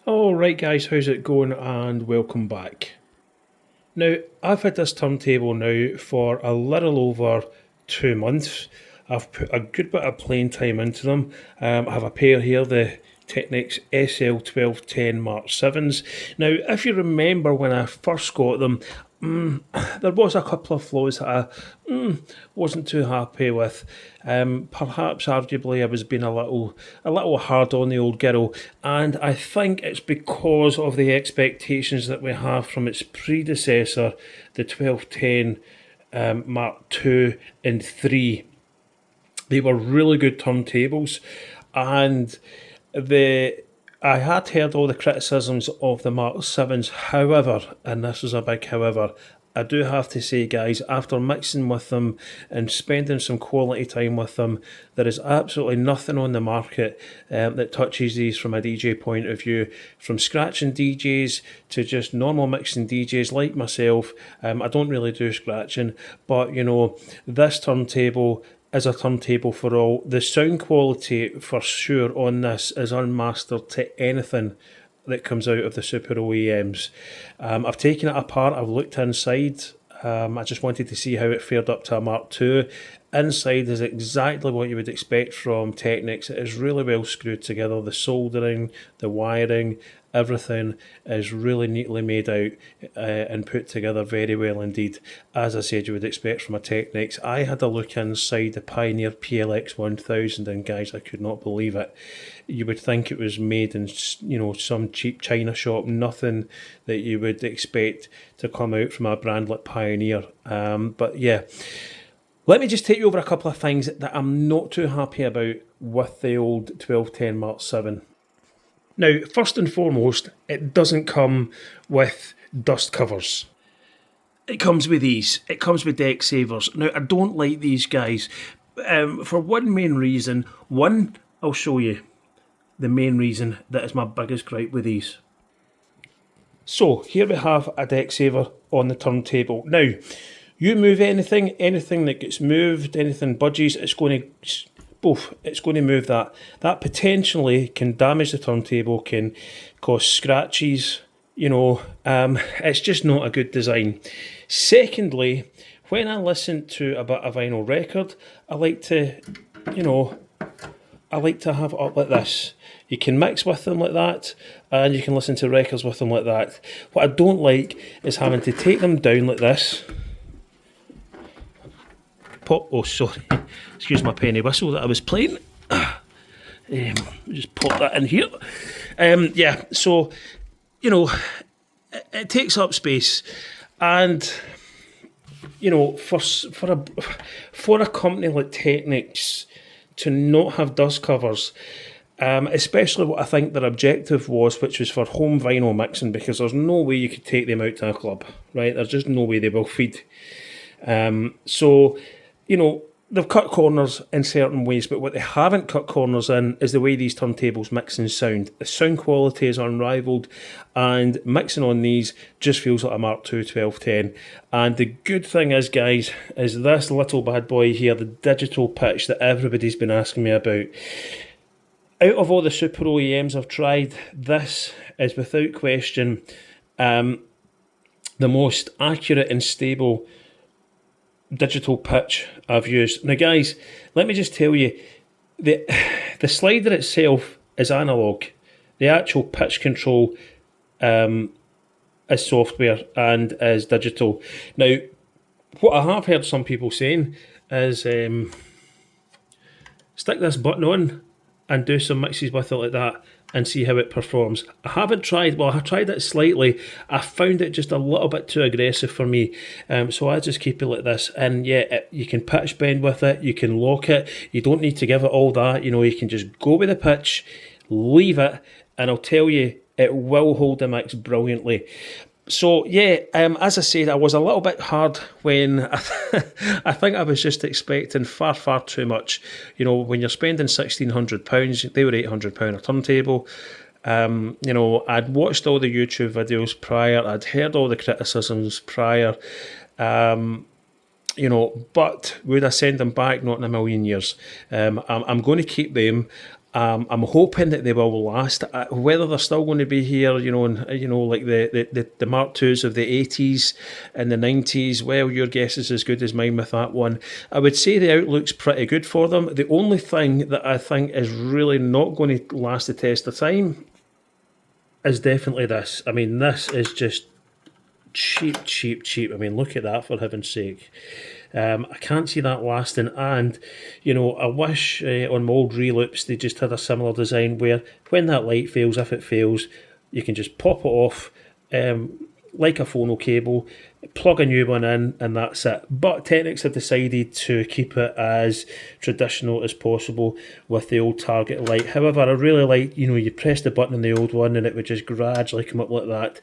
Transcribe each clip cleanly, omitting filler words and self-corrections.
All right, guys, how's it going? And welcome back. Now, I've had this turntable now for a little over 2 months. I've put a good bit of playing time into them. I have a pair here, the Technics SL1210 Mark 7s. Now, if you remember when I first got them, there was a couple of flaws that I wasn't too happy with. Perhaps, arguably, I was being a little hard on the old girl, and I think it's because of the expectations that we have from its predecessor, the 1210 Mark 2 and 3. They were really good turntables, and the I had heard all the criticisms of the Mark 7s. However, and this is a big however, I do have to say, guys, after mixing with them and spending some quality time with them, there is absolutely nothing on the market that touches these from a DJ point of view. From scratching DJs to just normal mixing DJs like myself, I don't really do scratching, but this turntable is a turntable for all. The sound quality for sure on this is unmastered to anything that comes out of the super OEMs. I've taken it apart, I've looked inside. I just wanted to see how it fared up to a Mark II. Inside is exactly what you would expect from Technics. It is really well screwed together. The soldering, the wiring, everything is really neatly made out and put together very well indeed. As I said, you would expect from a Technics. I had a look inside the Pioneer PLX 1000, and guys, I could not believe it. You would think it was made in some cheap China shop. Nothing that you would expect to come out from a brand like Pioneer. But yeah. Let me just take you over a couple of things that I'm not too happy about with the old 1210 Mark 7. Now, first and foremost, it doesn't come with dust covers. It comes with these. It comes with deck savers. Now, I don't like these guys for one main reason. One, I'll show you the main reason that is my biggest gripe with these. So, here we have a deck saver on the turntable. Now, you move anything that gets moved, anything budges, it's going to move that. That potentially can damage the turntable, can cause scratches. It's just not a good design. Secondly, when I listen to a bit of vinyl record, I like to have it up like this. You can mix with them like that, and you can listen to records with them like that. What I don't like is having to take them down like this. Sorry, excuse my penny whistle that I was playing. Just pop that in here. So it takes up space, and for a company like Technics to not have dust covers, especially what I think their objective was, which was for home vinyl mixing, because there's no way you could take them out to a club, right? There's just no way they will feed. They've cut corners in certain ways, but what they haven't cut corners in is the way these turntables mix and sound. The sound quality is unrivaled, and mixing on these just feels like a Mark II 1210. And the good thing is, guys, is this little bad boy here, the digital pitch that everybody's been asking me about. Out of all the super OEMs I've tried, this is without question the most accurate and stable digital pitch I've used. Now, guys, let me just tell you, the slider itself is analog. The actual pitch control is software and is digital. Now, what I have heard some people saying is stick this button on and do some mixes with it like that and see how it performs. I haven't tried, well, I tried it slightly. I found it just a little bit too aggressive for me. So I just keep it like this. And yeah, you can pitch bend with it, you can lock it. You don't need to give it all that. You can just go with the pitch, leave it, and I'll tell you, it will hold the mix brilliantly. So yeah, as I said, I was a little bit hard when I think I was just expecting far too much. When you're spending £1,600, they were £800 a turntable. I'd watched all the YouTube videos prior, I'd heard all the criticisms prior. But would I send them back? Not in a million years. I'm going to keep them. I'm hoping that they will last. Whether they're still going to be here, like the Mark IIs of the 80s and the 90s, well, your guess is as good as mine with that one. I would say the outlook's pretty good for them. The only thing that I think is really not going to last the test of time is definitely this. I mean, this is just cheap, cheap, cheap. I mean, look at that, for heaven's sake. I can't see that lasting, and I wish on my old reloops they just had a similar design where when that light fails, if it fails, you can just pop it off like a phono cable, plug a new one in, and that's it. But Technics have decided to keep it as traditional as possible with the old target light. However, I really like, you press the button on the old one and it would just gradually come up like that.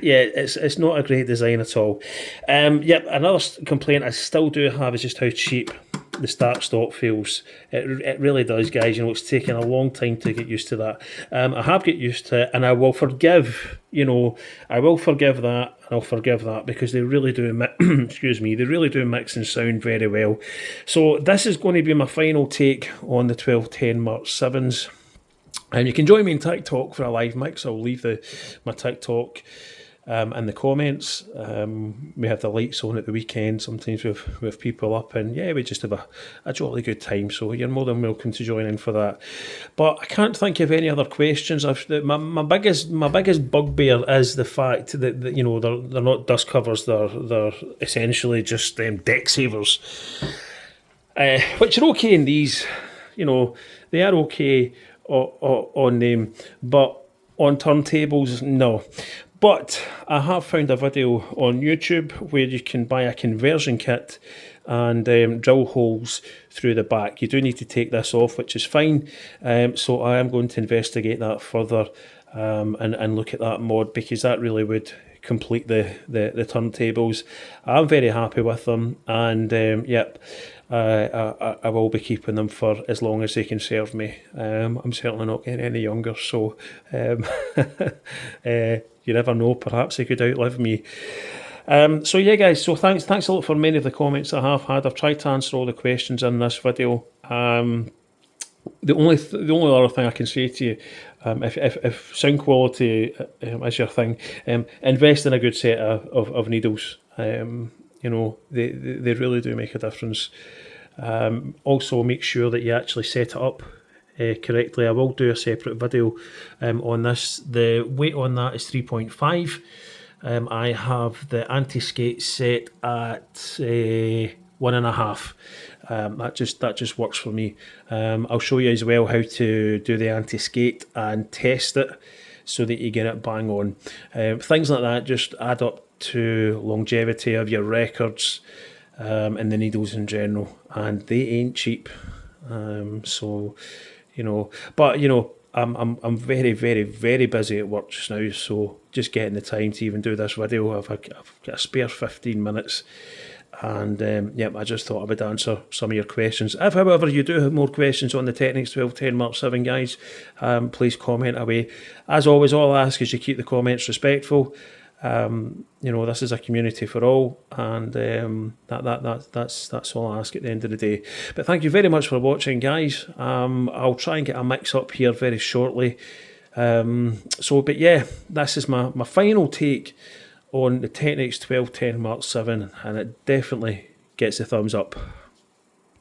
Yeah, it's not a great design at all. Yep, another complaint I still do have is just how cheap the start-stop feels. It really does, guys. It's taken a long time to get used to that. I have get used to it, and I will forgive. I will forgive that, and I'll forgive that because they really do. Excuse me, they really do mix and sound very well. So this is going to be my final take on the 1210 Mark 7s. And you can join me in TikTok for a live mix. I'll leave my TikTok in the comments. We have the lights on at the weekend, sometimes with people up, and yeah, we just have a jolly good time. So you're more than welcome to join in for that. But I can't think of any other questions. My biggest bugbear is the fact that they're not dust covers. They're essentially just deck savers, which are okay in these. They are okay on them, but on turntables, no. But I have found a video on YouTube where you can buy a conversion kit and drill holes through the back. You do need to take this off, which is fine. So I am going to investigate that further and look at that mod, because that really would complete the turntables. I'm very happy with them, and yep. I will be keeping them for as long as they can serve me. I'm certainly not getting any younger, so you never know, perhaps they could outlive me. So yeah, guys, so thanks a lot for many of the comments I have had. I've tried to answer all the questions in this video. The only other thing I can say to you, if sound quality is your thing, invest in a good set of needles. They really do make a difference. Also, make sure that you actually set it up correctly. I will do a separate video on this. The weight on that is 3.5. I have the anti-skate set at 1.5. That just works for me. I'll show you as well how to do the anti-skate and test it so that you get it bang on. Things like that just add up to longevity of your records and the needles in general, and they ain't cheap. I'm very, very, very busy at work just now, so just getting the time to even do this video, I've got a spare 15 minutes. And I just thought I would answer some of your questions. If, however, you do have more questions on the Technics 1210 Mark 7, guys, please comment away. As always, all I ask is you keep the comments respectful. This is a community for all, and that's all I ask at the end of the day. But thank you very much for watching, guys. I'll try and get a mix up here very shortly. But yeah, this is my final take on the Technics 1210 Mark 7, and it definitely gets a thumbs up.